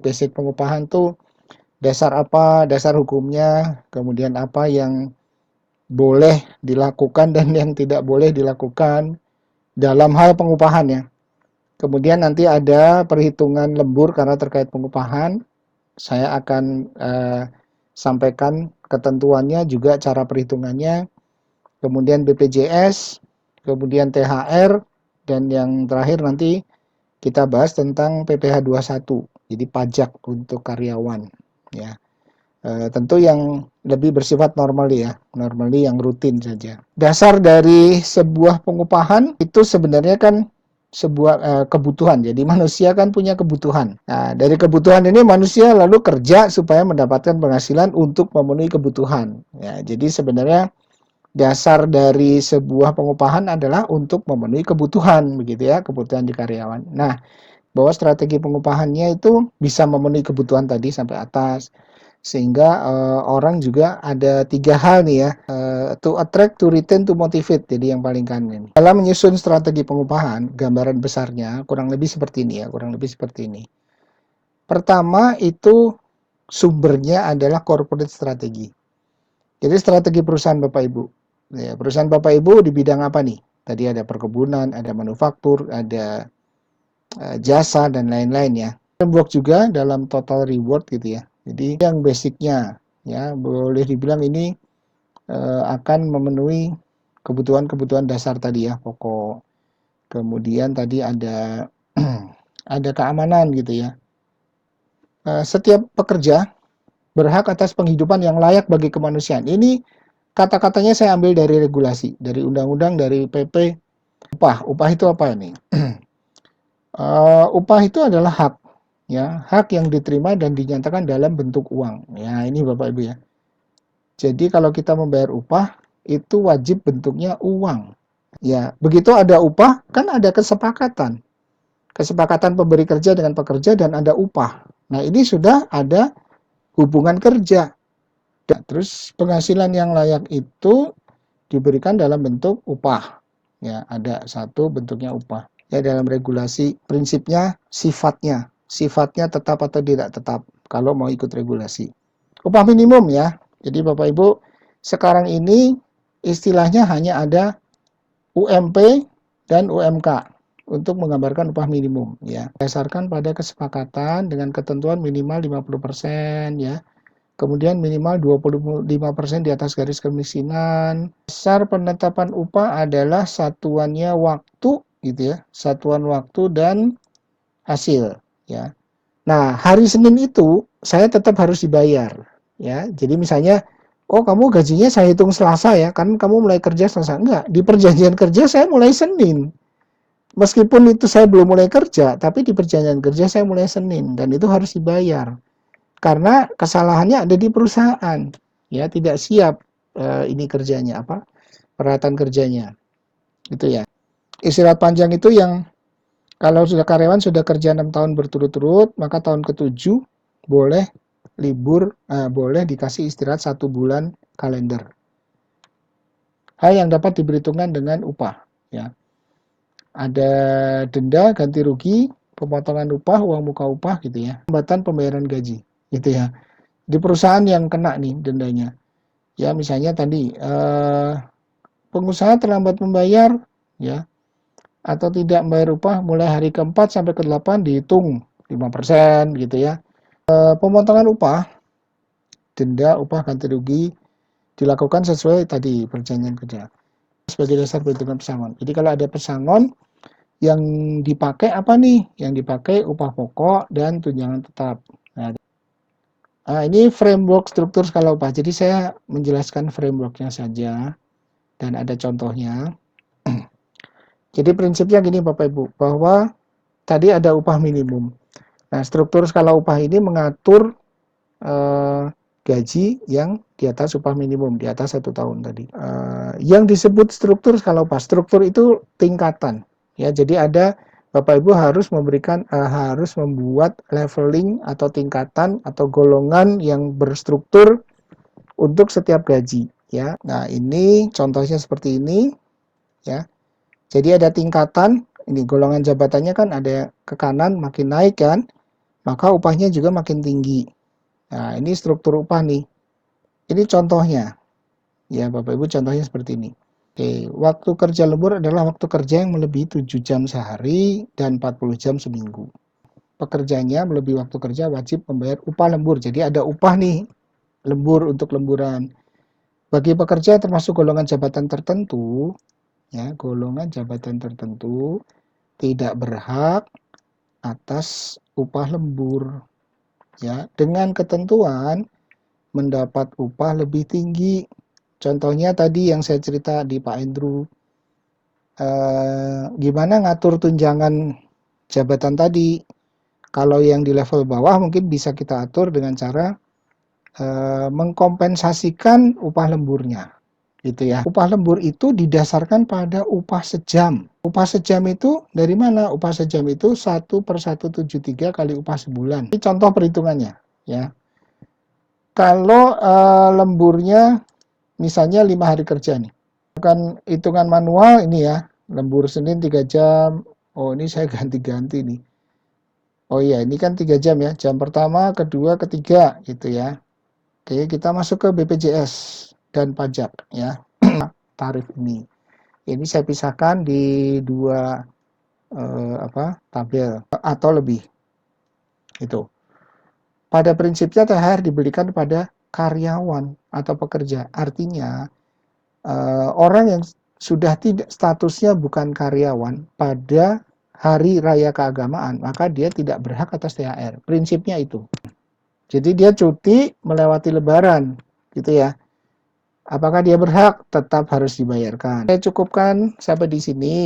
basic pengupahan tuh dasar apa, dasar hukumnya, kemudian apa yang boleh dilakukan dan yang tidak boleh dilakukan dalam hal pengupahan ya. Kemudian nanti ada perhitungan lembur karena terkait pengupahan. Saya akan sampaikan ketentuannya juga cara perhitungannya. Kemudian BPJS, kemudian THR, dan yang terakhir nanti kita bahas tentang PPh 21. Jadi pajak untuk karyawan ya. Tentu yang lebih bersifat normally ya, normally yang rutin saja. Dasar dari sebuah pengupahan itu sebenarnya kan sebuah kebutuhan. Jadi manusia kan punya kebutuhan. Nah, dari kebutuhan ini manusia lalu kerja supaya mendapatkan penghasilan untuk memenuhi kebutuhan. Ya, jadi sebenarnya dasar dari sebuah pengupahan adalah untuk memenuhi kebutuhan, begitu ya, kebutuhan di karyawan. Nah, bahwa strategi pengupahannya itu bisa memenuhi kebutuhan tadi sampai atas, sehingga orang juga ada 3 hal nih ya, to attract, to retain, to motivate. Jadi yang paling kanan. Dalam menyusun strategi pengupahan, gambaran besarnya kurang lebih seperti ini ya, kurang lebih seperti ini. Pertama itu sumbernya adalah corporate strategi. Jadi strategi perusahaan Bapak Ibu. Ya, perusahaan Bapak Ibu di bidang apa nih? Tadi ada perkebunan, ada manufaktur, ada jasa dan lain-lain ya. Framework juga dalam total reward gitu ya. Jadi yang basicnya ya boleh dibilang ini akan memenuhi kebutuhan-kebutuhan dasar tadi ya, pokok. Kemudian tadi ada ada keamanan gitu ya. Setiap pekerja berhak atas penghidupan yang layak bagi kemanusiaan. Ini kata-katanya saya ambil dari regulasi, dari undang-undang, dari PP. Upah itu apa ini? Upah itu adalah hak, ya, hak yang diterima dan dinyatakan dalam bentuk uang. Ya, ini Bapak Ibu ya. Jadi kalau kita membayar upah, itu wajib bentuknya uang. Ya, begitu ada upah, kan ada kesepakatan. Kesepakatan pemberi kerja dengan pekerja dan ada upah. Nah, ini sudah ada hubungan kerja. Dan terus penghasilan yang layak itu diberikan dalam bentuk upah. Ya, ada satu bentuknya upah. Ya, dalam regulasi prinsipnya sifatnya tetap atau tidak tetap kalau mau ikut regulasi. Upah minimum ya. Jadi Bapak Ibu, sekarang ini istilahnya hanya ada UMP dan UMK untuk menggambarkan upah minimum ya. Berdasarkan pada kesepakatan dengan ketentuan minimal 50% ya. Kemudian minimal 25% di atas garis kemiskinan. Dasar penetapan upah adalah satuannya waktu gitu ya, satuan waktu dan hasil ya. Nah, hari Senin itu saya tetap harus dibayar ya. Jadi misalnya, oh kamu gajinya saya hitung Selasa ya, kan kamu mulai kerja Selasa. Enggak, di perjanjian kerja saya mulai Senin. Meskipun itu saya belum mulai kerja, tapi di perjanjian kerja saya mulai Senin dan itu harus dibayar. Karena kesalahannya ada di perusahaan, ya tidak siap ini kerjanya apa peralatan kerjanya, itu ya. Istirahat panjang itu yang kalau sudah karyawan sudah kerja 6 tahun berturut-turut, maka tahun ke-7 boleh libur, boleh dikasih istirahat 1 bulan kalender. Hal yang dapat diperhitungkan dengan upah, ya. Ada denda, ganti rugi, pemotongan upah, uang muka upah gitu ya. Hambatan pembayaran gaji, gitu ya. Di perusahaan yang kena nih dendanya. Ya misalnya tadi pengusaha terlambat membayar ya atau tidak membayar upah mulai hari ke-4 sampai ke-8 dihitung 5% gitu ya. Pemotongan upah, denda, upah, ganti rugi dilakukan sesuai tadi perjanjian kerja sebagai dasar perhitungan pesangon. Jadi kalau ada pesangon yang dipakai apa nih? Yang dipakai upah pokok dan tunjangan tetap. Nah, ini framework struktur skala upah. Jadi saya menjelaskan frameworknya saja dan ada contohnya. Jadi prinsipnya gini Bapak Ibu, bahwa tadi ada upah minimum. Nah, struktur skala upah ini mengatur gaji yang di atas upah minimum, di atas 1 tahun tadi. Yang disebut struktur skala upah, struktur itu tingkatan. Ya, jadi ada Bapak Ibu harus harus membuat leveling atau tingkatan atau golongan yang berstruktur untuk setiap gaji. Ya, nah ini contohnya seperti ini. Ya, jadi ada tingkatan. Ini golongan jabatannya kan ada ke kanan makin naik kan. maka upahnya juga makin tinggi. Nah, ini struktur upah nih. Ini contohnya. Ya, Bapak Ibu, contohnya seperti ini. Oke, waktu kerja lembur adalah waktu kerja yang melebihi 7 jam sehari dan 40 jam seminggu. Pekerjanya melebihi waktu kerja wajib membayar upah lembur. Jadi ada upah nih, lembur untuk lemburan. Bagi pekerja termasuk golongan jabatan tertentu, ya, golongan jabatan tertentu tidak berhak atas upah lembur, ya, dengan ketentuan mendapat upah lebih tinggi. Contohnya tadi yang saya cerita di Pak Andrew, gimana ngatur tunjangan jabatan tadi. Kalau yang di level bawah mungkin bisa kita atur dengan cara mengkompensasikan upah lemburnya, gitu ya. Upah lembur itu didasarkan pada upah sejam. Upah sejam itu dari mana? Upah sejam itu 1/173 kali upah sebulan. Ini contoh perhitungannya, ya. Kalau lemburnya misalnya 5 hari kerja nih, bukan hitungan manual ini ya, lembur Senin 3 jam, oh ini saya ganti-ganti nih. Oh iya, ini kan 3 jam ya, jam pertama, kedua, ketiga gitu ya. Oke, kita masuk ke BPJS dan pajak ya, tarif ini. Ini saya pisahkan di dua tabel atau lebih. Itu. Pada prinsipnya THR diberikan kepada karyawan atau pekerja. Artinya orang yang sudah tidak statusnya bukan karyawan pada hari raya keagamaan, maka dia tidak berhak atas THR. Prinsipnya itu. Jadi dia cuti melewati lebaran, gitu ya. Apakah dia berhak? Tetap harus dibayarkan. Saya cukupkan sampai di sini.